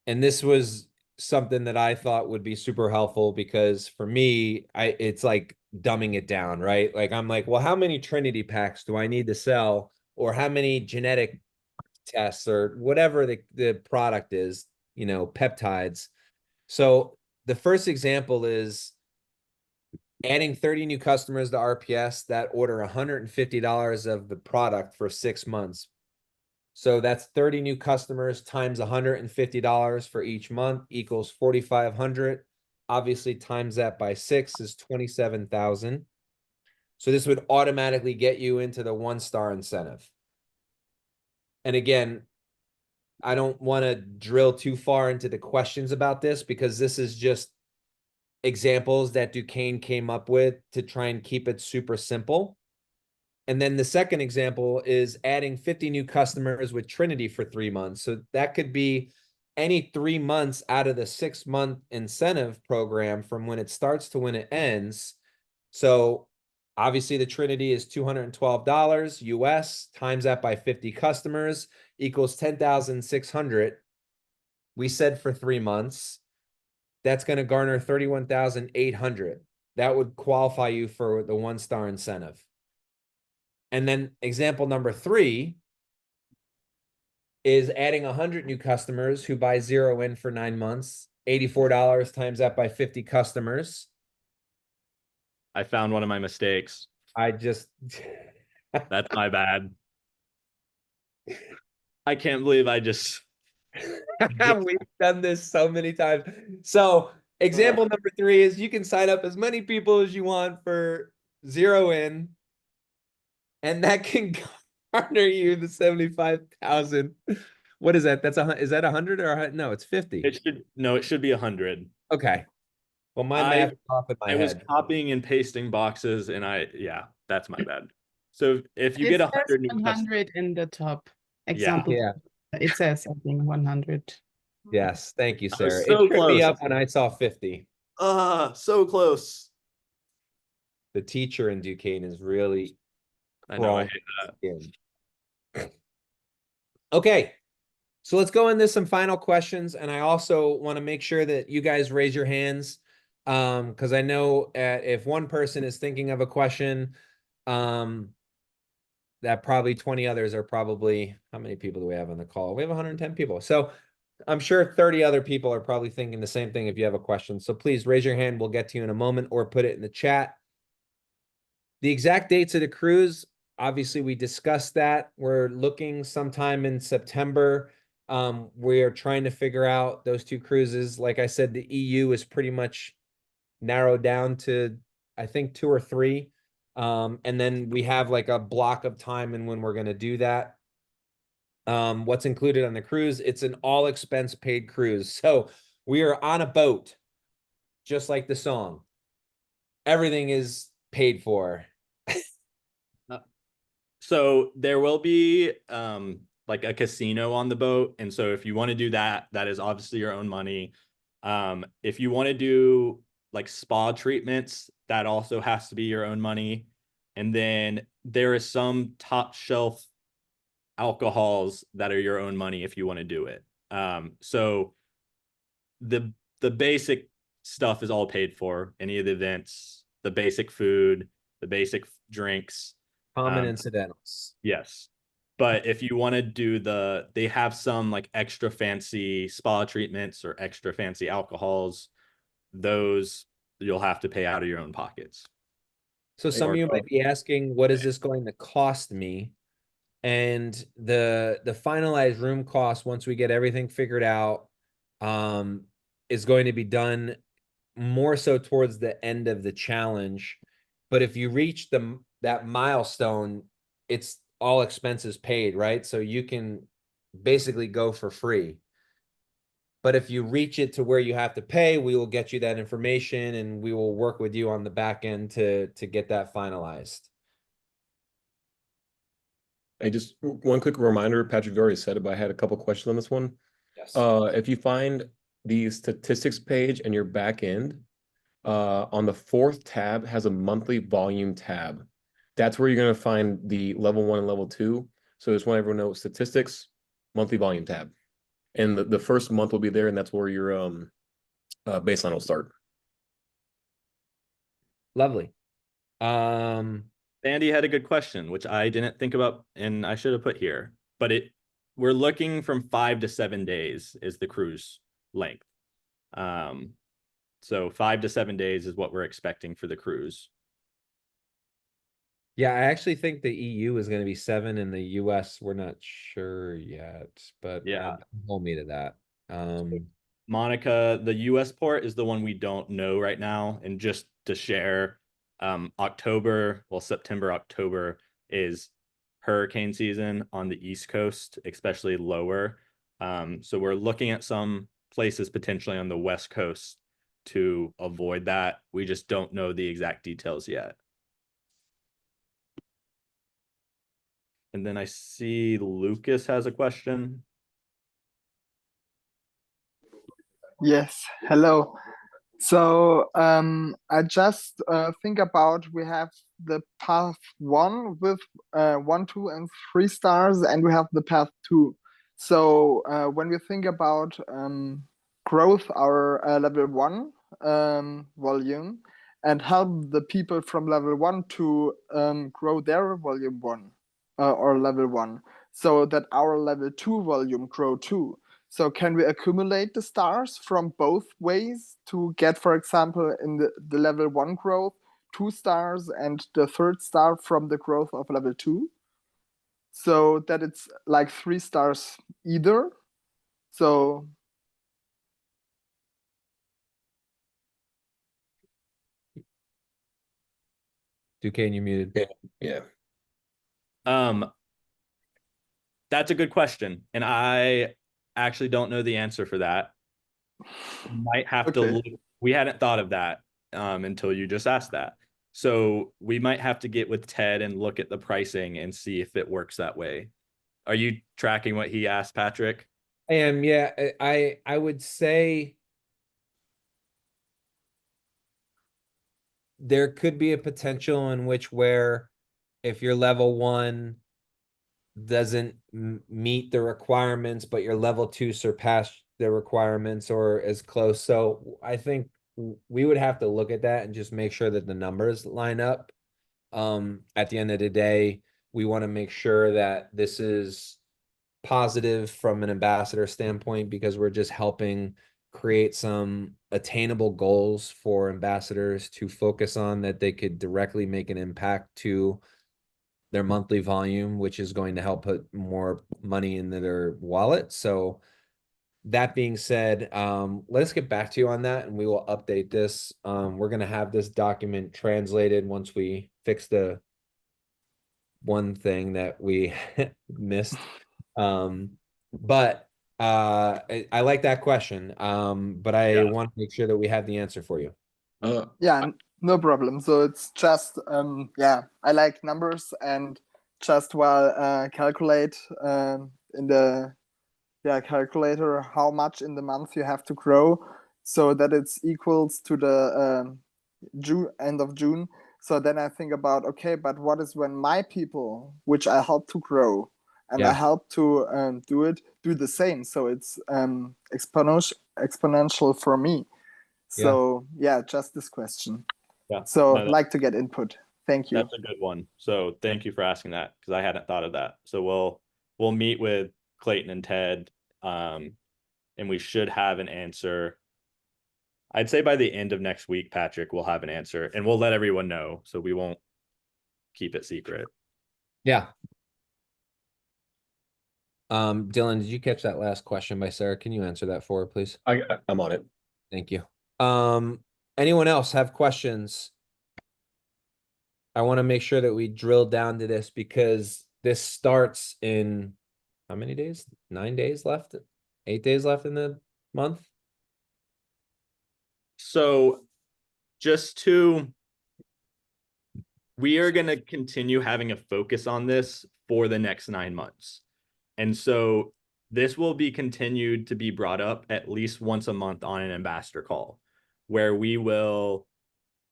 And this was something that I thought would be super helpful because for me, it's like dumbing it down, right? Like I'm like, well, how many Trinity packs do I need to sell? Or how many genetic tests or whatever the product is, you know, peptides. So the first example is adding 30 new customers to RPS that order $150 of the product for 6 months. So that's 30 new customers times $150 for each month equals 4,500. Obviously, times that by 6 is 27,000. So this would automatically get you into the 1-star incentive. And again, I don't want to drill too far into the questions about this because this is just examples that Duquesne came up with to try and keep it super simple. And then the second example is adding 50 new customers with Trinity for 3 months. So that could be any 3 months out of the 6-month incentive program from when it starts to when it ends. So obviously the Trinity is $212 US, times that by 50 customers equals 10,600. We said for 3 months, that's going to garner 31,800. That would qualify you for the 1-star incentive. And then example number 3 is adding 100 new customers who buy 0 in for 9 months, $84 times that by 50 customers. I found one of my mistakes. I just That's my bad. I can't believe I just we've done this so many times. So example number 3 is you can sign up as many people as you want for 0 in, and that can garner you the 75,000. What is that? Is that 100 or no? It's 50. it should be 100. Okay. Well, my math is off in my I was head. copying and pasting boxes, and yeah, that's my bad. So if you It get says 100 new customers, 100 in the top example. Yeah. It says, I think, 100. Yes. Thank you, I was Sarah. so It tripped me close. up when I saw 50. So close. The teacher in Duquesne is really I know. I hate that. Okay. So let's go into some final questions. And I also want to make sure that you guys raise your hands. Because I know if one person is thinking of a question, that probably 20 others are probably, how many people do we have on the call? We have 110 people. So I'm sure 30 other people are probably thinking the same thing if you have a question. So please raise your hand. We'll get to you in a moment or put it in the chat. The exact dates of the cruise, obviously we discussed that. We're looking sometime in September. We are trying to figure out those 2 cruises. Like I said, the EU is pretty much narrowed down to, I think, 2 or 3. And then we have like a block of time and when we're going to do that. What's included on the cruise? It's an all expense paid cruise. So we are on a boat, just like the song. Everything is paid for. So there will be like a casino on the boat. And so if you want to do that, that is obviously your own money. If you want to do like spa treatments, that also has to be your own money. And then there is some top shelf alcohols that are your own money if you want to do it. So the basic stuff is all paid for. Any of the events, the basic food, the basic drinks. Common incidentals. Yes. But if you want to do they have some like extra fancy spa treatments or extra fancy alcohols, those you'll have to pay out of your own pockets. So some of you might be asking, what is this going to cost me? And the finalized room cost, once we get everything figured out, is going to be done more so towards the end of the challenge. But if you reach that milestone, it's all expenses paid, right? So you can basically go for free. But if you reach it to where you have to pay, we will get you that information and we will work with you on the back end to get that finalized. Hey, just one quick reminder, Patrick already said it, but I had a couple questions on this one. Yes. If you find the statistics page and your back end, on the fourth tab has a monthly volume tab. That's where you're going to find the level 1 and level 2. So just want everyone to know statistics, monthly volume tab. And the first month will be there, and that's where your baseline will start. Lovely. Andy had a good question, which I didn't think about and I should have put here. But we're looking from 5 to 7 days is the cruise length. So 5 to 7 days is what we're expecting for the cruise. Yeah, I actually think the EU is going to be 7 and the US, we're not sure yet, but Yeah. hold me to that. Monica, the US port is the one we don't know right now. And just to share, September, October is hurricane season on the East Coast, especially lower. So we're looking at some places potentially on the West Coast to avoid that. We just don't know the exact details yet. And then I see Lucas has a question. Yes, hello. So I just think about we have the path 1 with 1, 2, and 3 stars, and we have the path 2. So when we think about growth our level 1 volume and help the people from level 1 to grow their volume 1 or level 1, so that our level 2 volume grow too. So can we accumulate the stars from both ways to get, for example, in the level 1 growth, 2 stars and the 3rd star from the growth of level 2? So that it's like 3 stars either. So Duquesne, you muted. Yeah. That's a good question. And I actually don't know the answer for that. Might have to look. We hadn't thought of that until you just asked that. So we might have to get with Ted and look at the pricing and see if it works that way. Are you tracking what he asked, Patrick? I am, yeah. I would say there could be a potential in which where if your level 1 doesn't meet the requirements, but your level 2 surpassed the requirements or is close. So I think we would have to look at that and just make sure that the numbers line up. At the end of the day, we want to make sure that this is positive from an ambassador standpoint because we're just helping create some attainable goals for ambassadors to focus on that they could directly make an impact to their monthly volume, which is going to help put more money into their wallet. So that being said, let's get back to you on that and we will update this. We're going to have this document translated once we fix the one thing that we missed. But I like that question. But I want to make sure that we have the answer for you. yeah, no problem. So it's just yeah, I like numbers and just calculate in the calculator how much in the month you have to grow so that it's equals to the end of June. So then I think about, okay, but what is when my people, which I help to grow and I help to do the same. So it's exponential for me. So yeah, just this question. Yeah. So like to get input. Thank you. That's a good one. So thank you for asking that because I hadn't thought of that. So we'll meet with Clayton and Ted, and we should have an answer. I'd say by the end of next week, Patrick, we'll have an answer and we'll let everyone know. So we won't keep it secret. Yeah. Dylan, did you catch that last question by Sarah? Can you answer that for her, please? I'm on it. Thank you. Anyone else have questions? I want to make sure that we drill down to this because this starts in how many days? 9 days left? 8 days left in the month? So we are going to continue having a focus on this for the next 9 months. And so this will be continued to be brought up at least once a month on an ambassador call, where we will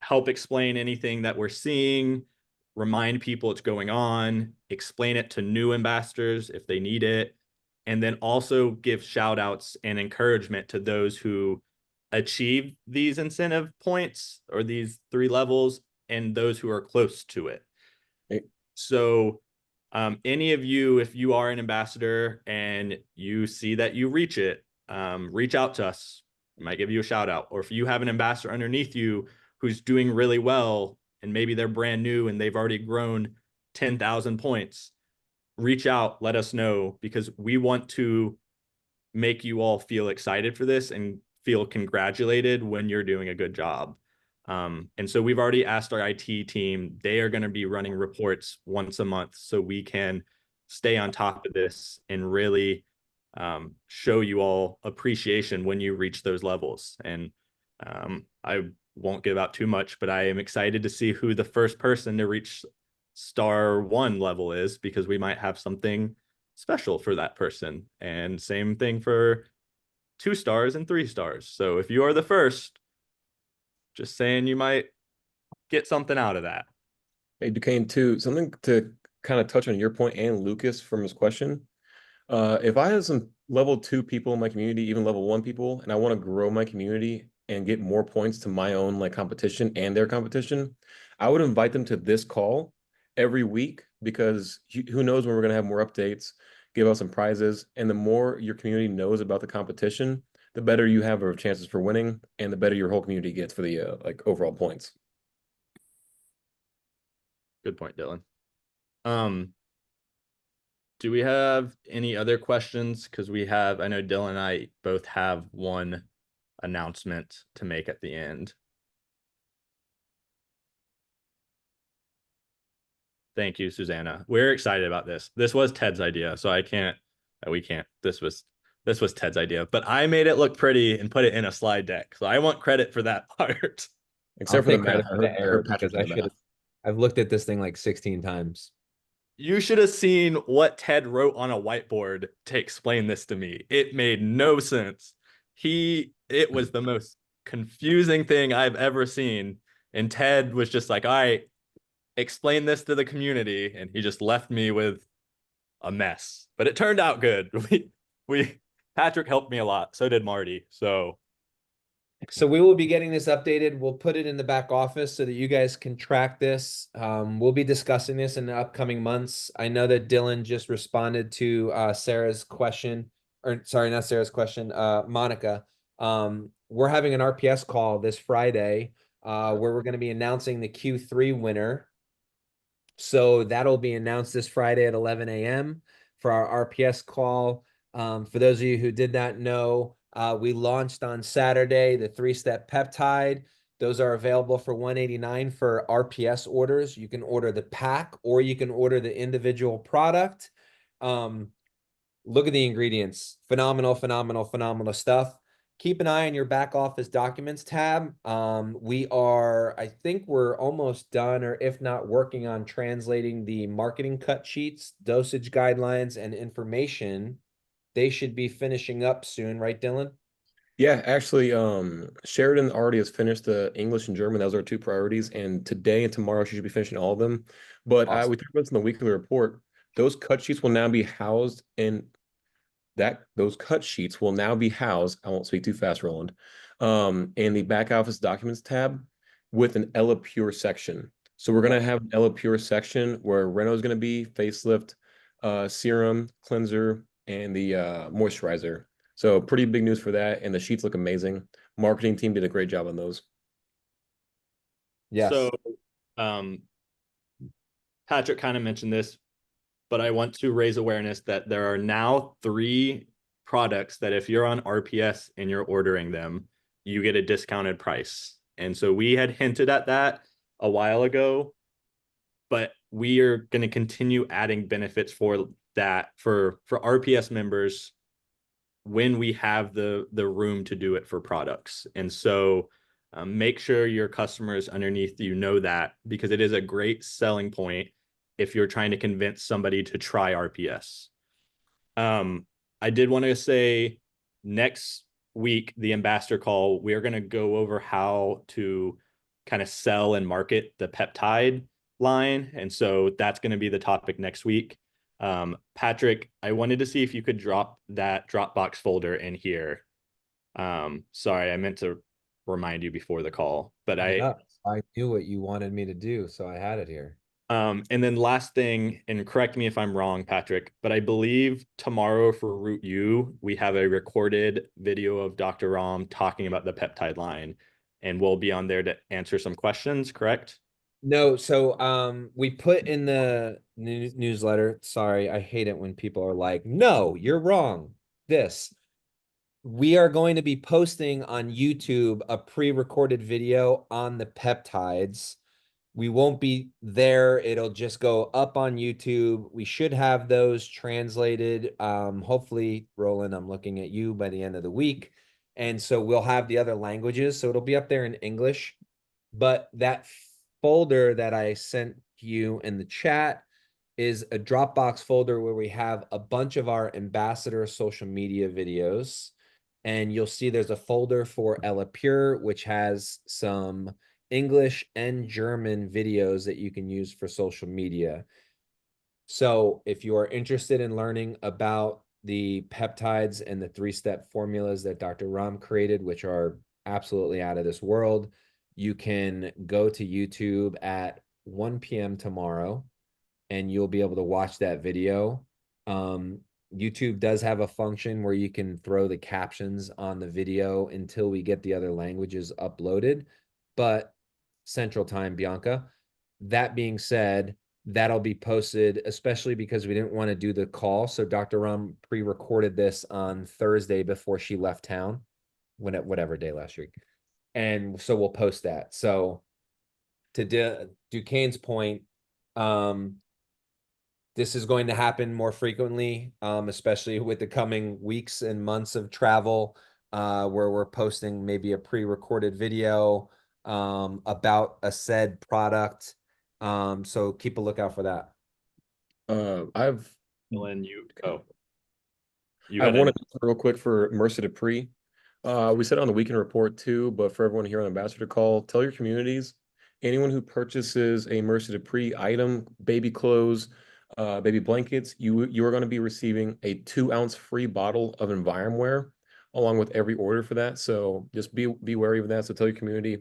help explain anything that we're seeing, remind people it's going on, explain it to new ambassadors if they need it, and then also give shout outs and encouragement to those who achieve these incentive points or these 3 levels and those who are close to it. So any of you, if you are an ambassador and you see that you reach it, reach out to us. We might give you a shout out. Or if you have an ambassador underneath you who's doing really well and maybe they're brand new and they've already grown 10,000 points, reach out, let us know, because we want to make you all feel excited for this and feel congratulated when you're doing a good job. And so we've already asked our IT team, they are going to be running reports once a month so we can stay on top of this and really show you all appreciation when you reach those levels. And I won't give out too much, but I am excited to see who the first person to reach star 1 level is, because we might have something special for that person. And same thing for 2 stars and 3 stars. So if you are the first, just saying you might get something out of that. Hey, Duquesne, too, something to kind of touch on your point and Lucas from his question. If I have some level 2 people in my community, even level 1 people, and I want to grow my community and get more points to my own like competition and their competition, I would invite them to this call every week, because who knows when we're going to have more updates, give out some prizes. And the more your community knows about the competition, the better you have of chances for winning, and the better your whole community gets for the like overall points. Good point, Dylan. Do we have any other questions? Because I know Dylan and I both have one announcement to make at the end. Thank you, Susanna. We're excited about this. This was Ted's idea, so we can't. This was Ted's idea, but I made it look pretty and put it in a slide deck. So I want credit for that part. Except for the take math. credit I for the heard error Patrick because did the math. I've looked at this thing like 16 times. You should have seen what Ted wrote on a whiteboard to explain this to me. It made no sense. It was the most confusing thing I've ever seen. And Ted was just like, all right, explain this to the community. And he just left me with a mess. But it turned out good. Patrick helped me a lot. So did Marty. So we will be getting this updated. We'll put it in the back office so that you guys can track this. We'll be discussing this in the upcoming months. I know that Dylan just responded to Sarah's question, or sorry, not Sarah's question, Monica. We're having an RPS call this Friday where we're going to be announcing the Q3 winner. So that'll be announced this Friday at 11 a.m. for our RPS call. For those of you who did not know, we launched on Saturday the 3-step peptide. Those are available for $189 for RPS orders. You can order the pack or you can order the individual product. Look at the ingredients. Phenomenal, phenomenal, phenomenal stuff. Keep an eye on your back office documents tab. I think we're almost done, or if not, working on translating the marketing cut sheets, dosage guidelines, and information. They should be finishing up soon, right, Dylan? Yeah, actually, Sheridan already has finished the English and German. Those are 2 priorities, and today and tomorrow she should be finishing all of them. But Awesome. we talked about this in the weekly report. Those cut sheets will now be housed in those cut sheets will now be housed. I won't speak too fast, Roland. In the back office documents tab with an Ella Pure section. So we're gonna have an Ella Pure section where Reno is gonna be facelift, serum, cleanser, and the moisturizer. So pretty big news for that, and the sheets look amazing. Marketing team did a great job on those. Yes. So Patrick kind of mentioned this, but I want to raise awareness that there are now 3 products that if you're on RPS and you're ordering them, you get a discounted price. And so we had hinted at that a while ago, but we are going to continue adding benefits for that for RPS members when we have the room to do it for products. And so make sure your customers underneath you know that, because it is a great selling point if you're trying to convince somebody to try RPS. I did want to say next week, the ambassador call, we're going to go over how to kind of sell and market the peptide line. And so that's going to be the topic next week. Patrick, I wanted to see if you could drop that Dropbox folder in here. Sorry, I meant to remind you before the call, but I knew what you wanted me to do, so I had it here. And then last thing, and correct me if I'm wrong, Patrick, but I believe tomorrow for Root U, we have a recorded video of Dr. Ram talking about the peptide line, and we'll be on there to answer some questions, correct? No, so we put in the newsletter. Sorry, I hate it when people are like, "No, you're wrong." We are going to be posting on YouTube a pre-recorded video on the peptides. We won't be there. It'll just go up on YouTube. We should have those translated. Hopefully, Roland, I'm looking at you by the end of the week. And so we'll have the other languages. So it'll be up there in English. But that folder that I sent you in the chat is a Dropbox folder where we have a bunch of our ambassador social media videos. And you'll see there's a folder for Ella Pure, which has some English and German videos that you can use for social media. So if you are interested in learning about the peptides and the 3-step formulas that Dr. Ram created, which are absolutely out of this world, you can go to YouTube at 1 p.m. tomorrow, and you'll be able to watch that video. YouTube does have a function where you can throw the captions on the video until we get the other languages uploaded, but Central Time, Bianca. That being said, that'll be posted, especially because we didn't want to do the call. So Dr. Ram pre-recorded this on Thursday before she left town, whatever day last week. And so we'll post that. So to Duquesne's point, this is going to happen more frequently, especially with the coming weeks and months of travel, where we're posting maybe a pre-recorded video about a said product. So keep a lookout for that. Dylan, you go. I wanted to real quick for Mercer Dupree. We said it on the weekend report too, but for everyone here on Ambassador Call, tell your communities, anyone who purchases a Mercer Dupree item, baby clothes, baby blankets, you are going to be receiving a 2-ounce free bottle of EnvironWare along with every order for that. So just be wary of that. So tell your community,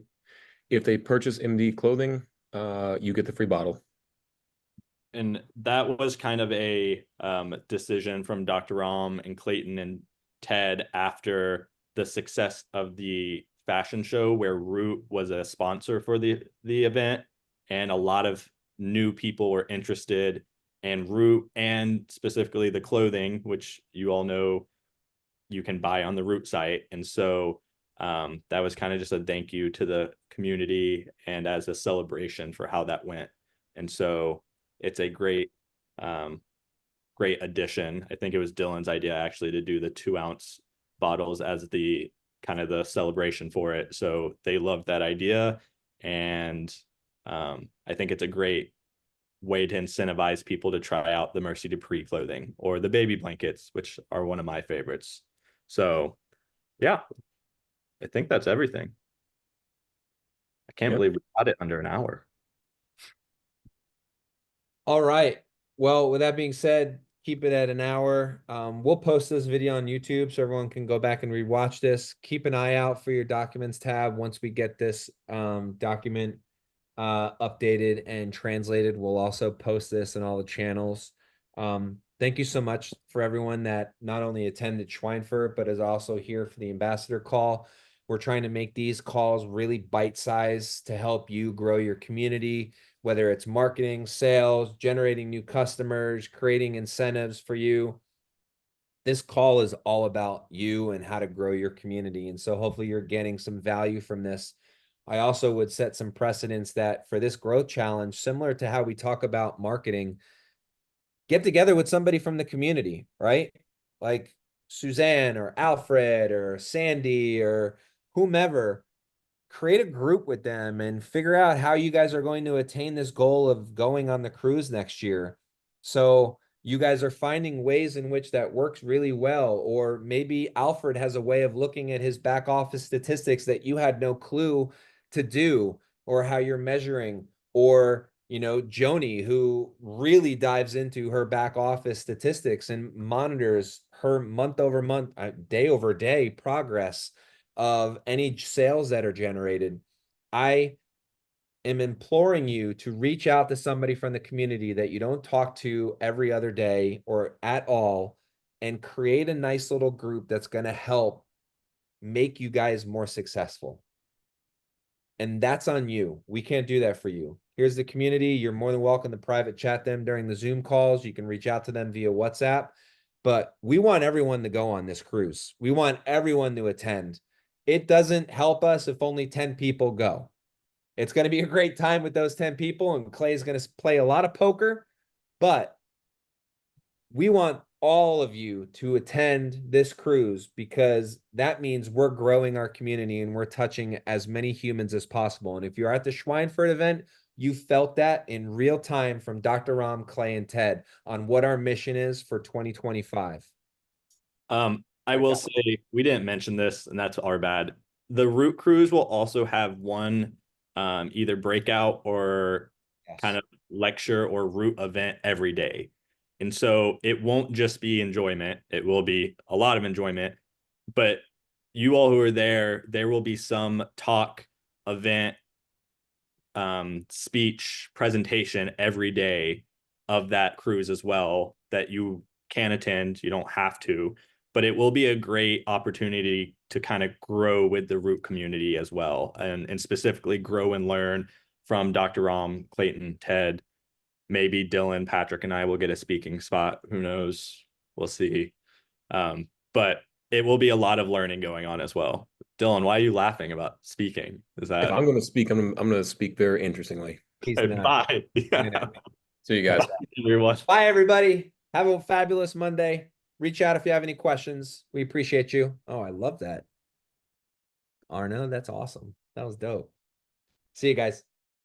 if they purchase MD clothing, you get the free bottle. And that was kind of a decision from Dr. Ram and Clayton and Ted after the success of the fashion show, where Root was a sponsor for the event, and a lot of new people were interested in Root, and specifically the clothing, which you all know you can buy on the Root site. And so that was kind of just a thank you to the community and as a celebration for how that went. And so it's a great addition. I think it was Dylan's idea actually to do the 2-ounce bottles as the kind of the celebration for it. So they loved that idea. And I think it's a great way to incentivize people to try out the Mercy Dupree clothing or the baby blankets, which are one of my favorites. So yeah, I think that's everything. I can't believe we got it under an hour. All right. Well, with that being said, keep it at an hour. We'll post this video on YouTube so everyone can go back and rewatch this. Keep an eye out for your documents tab. Once we get this document updated and translated, we'll also post this in all the channels. Thank you so much for everyone that not only attended Schweinfurt, but is also here for the ambassador call. We're trying to make these calls really bite-sized to help you grow your community, whether it's marketing, sales, generating new customers, creating incentives for you. This call is all about you and how to grow your community. And so hopefully you're getting some value from this. I also would set some precedents that for this growth challenge, similar to how we talk about marketing, get together with somebody from the community, right? Like Suzanne or Alfred or Sandy or whomever, create a group with them and figure out how you guys are going to attain this goal of going on the cruise next year. So you guys are finding ways in which that works really well, or maybe Alfred has a way of looking at his back office statistics that you had no clue to do, or how you're measuring, or Joni, who really dives into her back office statistics and monitors her month over month, day over day progress of any sales that are generated. I am imploring you to reach out to somebody from the community that you don't talk to every other day or at all, and create a nice little group that's going to help make you guys more successful. And that's on you. We can't do that for you. Here's the community. You're more than welcome to private chat them during the Zoom calls. You can reach out to them via WhatsApp. But we want everyone to go on this cruise. We want everyone to attend. It doesn't help us if only 10 people go. It's going to be a great time with those 10 people, and Clay's going to play a lot of poker, but we want all of you to attend this cruise, because that means we're growing our community and we're touching as many humans as possible. And if you're at the Schweinfurt event, you felt that in real time from Dr. Ram, Clay, and Ted on what our mission is for 2025. I will say we didn't mention this, and that's our bad. The route cruise will also have one either breakout or kind of lecture or route event every day. And so it won't just be enjoyment. It will be a lot of enjoyment, but you all who are there will be some talk, event, speech, presentation every day of that cruise as well that you can attend. You don't have to, but it will be a great opportunity to kind of grow with the root community as well, and specifically grow and learn from Dr. Ram, Clayton, Ted. Maybe Dylan, Patrick, and I will get a speaking spot. Who knows? We'll see. But it will be a lot of learning going on as well. Dylan, why are you laughing about speaking? Is that If I'm going to speak, I'm going to speak very interestingly. bye? Yeah. See you guys. Everyone. Bye, everybody. Have a fabulous Monday. Reach out if you have any questions. We appreciate you. Oh, I love that. Arno, that's awesome. That was dope. See you guys.